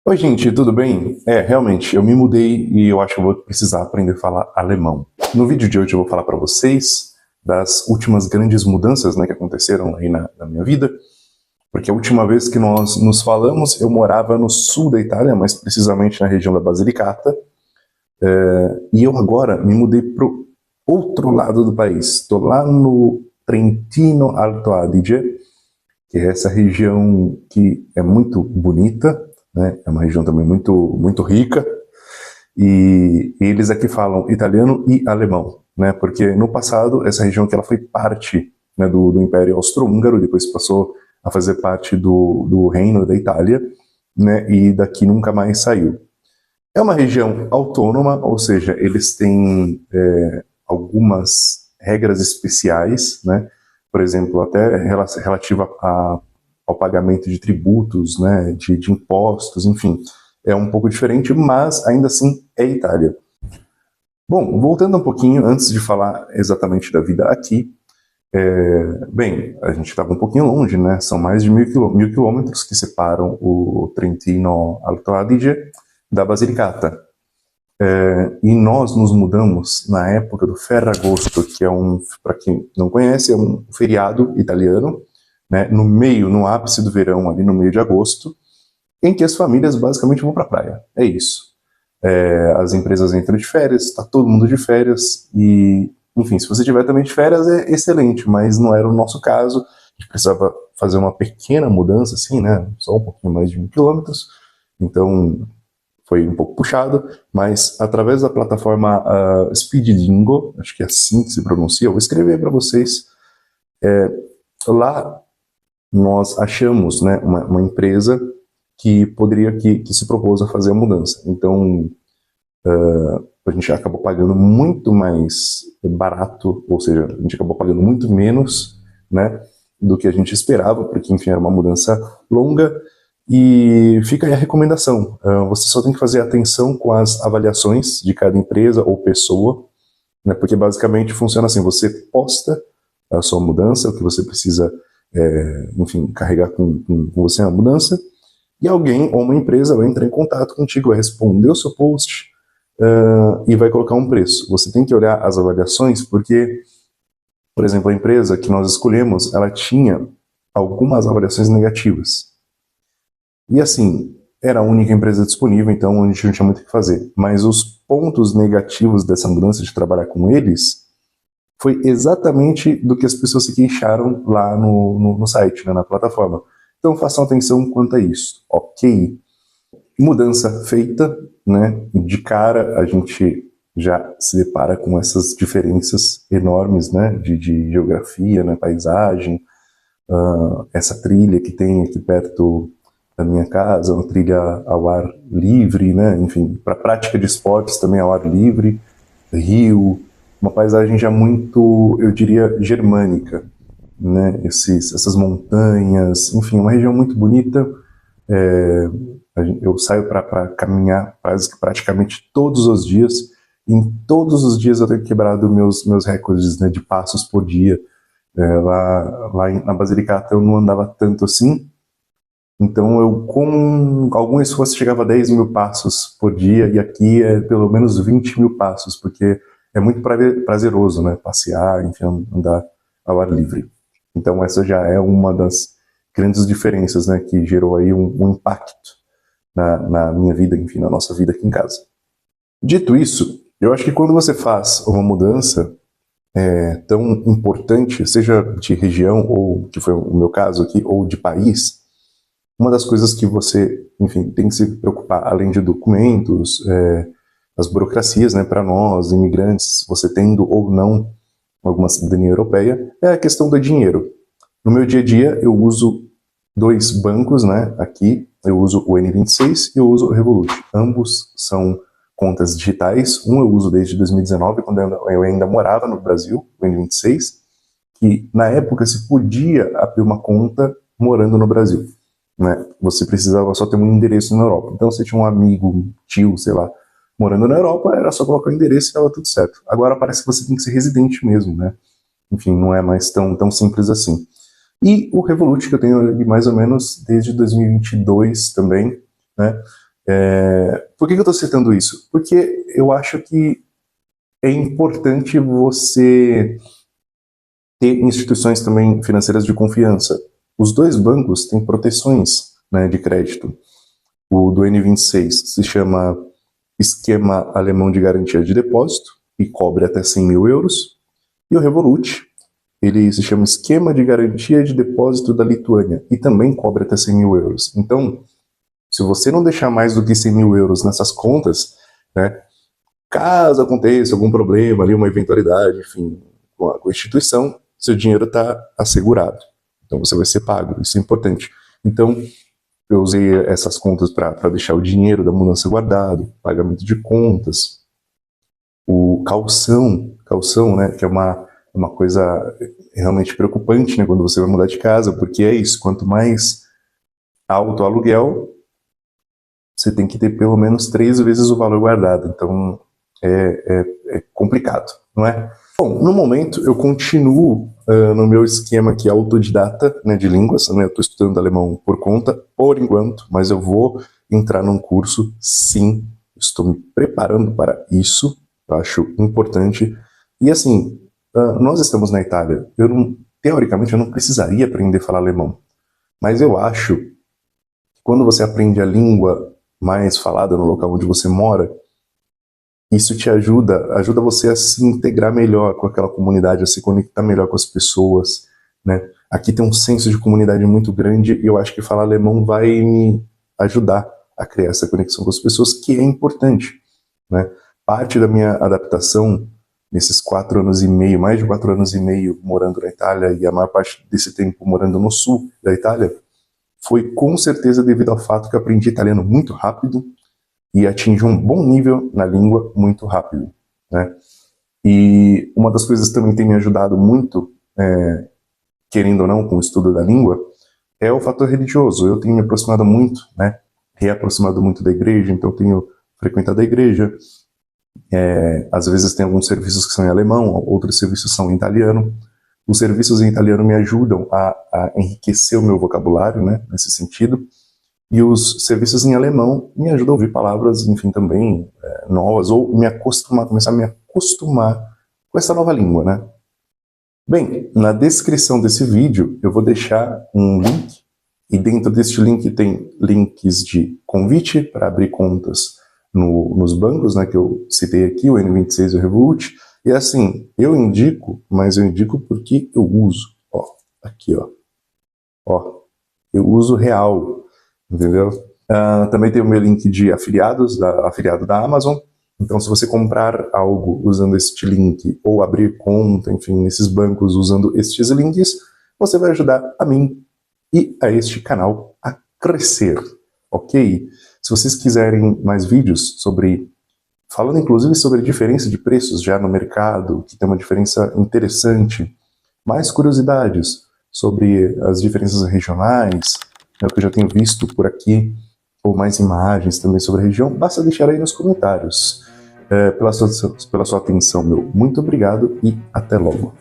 Oi, gente, tudo bem? Realmente, eu me mudei e eu acho que eu vou precisar aprender a falar alemão. No vídeo de hoje eu vou falar para vocês das últimas grandes mudanças, né, que aconteceram aí na minha vida, porque a última vez que nós nos falamos eu morava no sul da Itália, mais precisamente na região da Basilicata, e eu agora me mudei para o outro lado do país. Estou lá no Trentino Alto Adige, que é essa região que é muito bonita, né? É uma região também muito rica, e eles aqui falam italiano e alemão, né? Porque no passado essa região que ela foi parte, né, do Império Austro-Húngaro, depois passou a fazer parte do Reino da Itália, né? E daqui nunca mais saiu. É uma região autônoma, ou seja, eles têm algumas regras especiais, né? Por exemplo, até relativa ao pagamento de tributos, né? De impostos, enfim. É um pouco diferente, mas ainda assim é Itália. Bom, voltando um pouquinho, antes de falar exatamente da vida aqui, bem, a gente estava um pouquinho longe, né? São mais de 1.000 quilômetros que separam o Trentino Alto Adige da Basilicata. E nós nos mudamos na época do Ferragosto, que é para quem não conhece, é um feriado italiano, né, no ápice do verão, ali no meio de agosto, em que as famílias basicamente vão para a praia. É isso. As empresas entram de férias, está todo mundo de férias, e, enfim, se você tiver também de férias é excelente, mas não era o nosso caso. A gente precisava fazer uma pequena mudança, assim, né, só um pouquinho mais de 1.000 quilômetros, então foi um pouco puxado, mas através da plataforma Speedlingo, acho que é assim que se pronuncia, eu vou escrever para vocês. Lá nós achamos, né, uma empresa que poderia, que se propôs a fazer a mudança. Então, a gente acabou pagando muito mais barato, ou seja, a gente acabou pagando muito menos, né, do que a gente esperava, porque, enfim, era uma mudança longa. E fica aí a recomendação. Você só tem que fazer atenção com as avaliações de cada empresa ou pessoa, né, porque basicamente funciona assim: você posta a sua mudança, o que você precisa, enfim, carregar com você na mudança, e alguém ou uma empresa vai entrar em contato contigo, vai responder o seu post e vai colocar um preço. Você tem que olhar as avaliações, porque, por exemplo, a empresa que nós escolhemos, ela tinha algumas avaliações negativas. E assim, era a única empresa disponível, então a gente não tinha muito o que fazer. Mas os pontos negativos dessa mudança de trabalhar com eles foi exatamente do que as pessoas se queixaram lá no site, né, na plataforma. Então façam atenção quanto a isso, ok? Mudança feita, né? De cara a gente já se depara com essas diferenças enormes, né? De geografia, né? Paisagem, essa trilha que tem aqui perto da minha casa, uma trilha ao ar livre, né? Enfim, para prática de esportes também ao ar livre, rio, uma paisagem já muito, eu diria, germânica, né? Essas montanhas, enfim, uma região muito bonita. Eu saio para caminhar praticamente todos os dias. Em todos os dias eu tenho quebrado meus recordes, né, de passos por dia. Na Basilicata eu não andava tanto assim, então eu com algum esforço chegava a 10.000 passos por dia, e aqui é pelo menos 20.000 passos, porque é muito prazeroso, né, passear, enfim, andar ao ar livre. Então essa já é uma das grandes diferenças, né, que gerou aí um impacto na minha vida, enfim, na nossa vida aqui em casa. Dito isso, eu acho que quando você faz uma mudança tão importante, seja de região, ou que foi o meu caso aqui, ou de país, uma das coisas que você, enfim, tem que se preocupar, além de documentos, as burocracias, né, para nós, imigrantes, você tendo ou não alguma cidadania europeia, é a questão do dinheiro. No meu dia a dia, eu uso dois bancos, né, aqui, eu uso o N26 e eu uso o Revolut. Ambos são contas digitais. Um eu uso desde 2019, quando eu ainda morava no Brasil, o N26, que na época se podia abrir uma conta morando no Brasil, né? Você precisava só ter um endereço na Europa. Então, se tinha um amigo, um tio, sei lá, morando na Europa, era só colocar o endereço e estava tudo certo. Agora parece que você tem que ser residente mesmo, né? Enfim, não é mais tão simples assim. E o Revolut, que eu tenho mais ou menos desde 2022 também, né? Por que eu estou citando isso? Porque eu acho que é importante você ter instituições também financeiras de confiança. Os dois bancos têm proteções, né, de crédito. O do N26 se chama Esquema Alemão de Garantia de Depósito e cobre até 100 mil euros. E o Revolut, ele se chama Esquema de Garantia de Depósito da Lituânia e também cobre até 100 mil euros. Então, se você não deixar mais do que 100 mil euros nessas contas, né, caso aconteça algum problema ali, uma eventualidade, enfim, com a instituição, seu dinheiro está assegurado. Então você vai ser pago, isso é importante. Então, eu usei essas contas para deixar o dinheiro da mudança guardado, pagamento de contas, o calção, né, que é uma coisa realmente preocupante, né, quando você vai mudar de casa, porque é isso, quanto mais alto o aluguel, você tem que ter pelo menos 3 vezes o valor guardado, então é complicado, não é? Bom, no momento eu continuo no meu esquema aqui autodidata, né, de línguas, né, eu estou estudando alemão por conta, por enquanto, mas eu vou entrar num curso, sim, estou me preparando para isso, eu acho importante, e assim, nós estamos na Itália, teoricamente eu não precisaria aprender a falar alemão, mas eu acho que quando você aprende a língua mais falada no local onde você mora, isso te ajuda você a se integrar melhor com aquela comunidade, a se conectar melhor com as pessoas, né? Aqui tem um senso de comunidade muito grande e eu acho que falar alemão vai me ajudar a criar essa conexão com as pessoas, que é importante, né? Parte da minha adaptação nesses 4 anos e meio, mais de 4 anos e meio morando na Itália e a maior parte desse tempo morando no sul da Itália, foi com certeza devido ao fato que eu aprendi italiano muito rápido e atingi um bom nível na língua muito rápido, né? E uma das coisas que também tem me ajudado muito, querendo ou não, com o estudo da língua, é o fator religioso. Eu tenho me aproximado muito, né? Reaproximado muito da igreja, então eu tenho frequentado a igreja. Às vezes tem alguns serviços que são em alemão, outros serviços são em italiano. Os serviços em italiano me ajudam a enriquecer o meu vocabulário, né? Nesse sentido. E os serviços em alemão me ajudam a ouvir palavras, enfim, também novas, ou começar a me acostumar com essa nova língua, né? Bem, na descrição desse vídeo eu vou deixar um link, e dentro deste link tem links de convite para abrir contas nos bancos, né, que eu citei aqui, o N26 e o Revolut, e assim, eu indico, mas eu indico porque eu uso, ó, aqui, ó, eu uso real, entendeu? Também tem o meu link de afiliado da Amazon. Então, se você comprar algo usando este link ou abrir conta, enfim, nesses bancos usando estes links, você vai ajudar a mim e a este canal a crescer, ok? Se vocês quiserem mais vídeos falando inclusive sobre a diferença de preços já no mercado, que tem uma diferença interessante, mais curiosidades sobre as diferenças regionais, é o que eu já tenho visto por aqui, ou mais imagens também sobre a região, basta deixar aí nos comentários. Pela sua atenção, muito obrigado e até logo.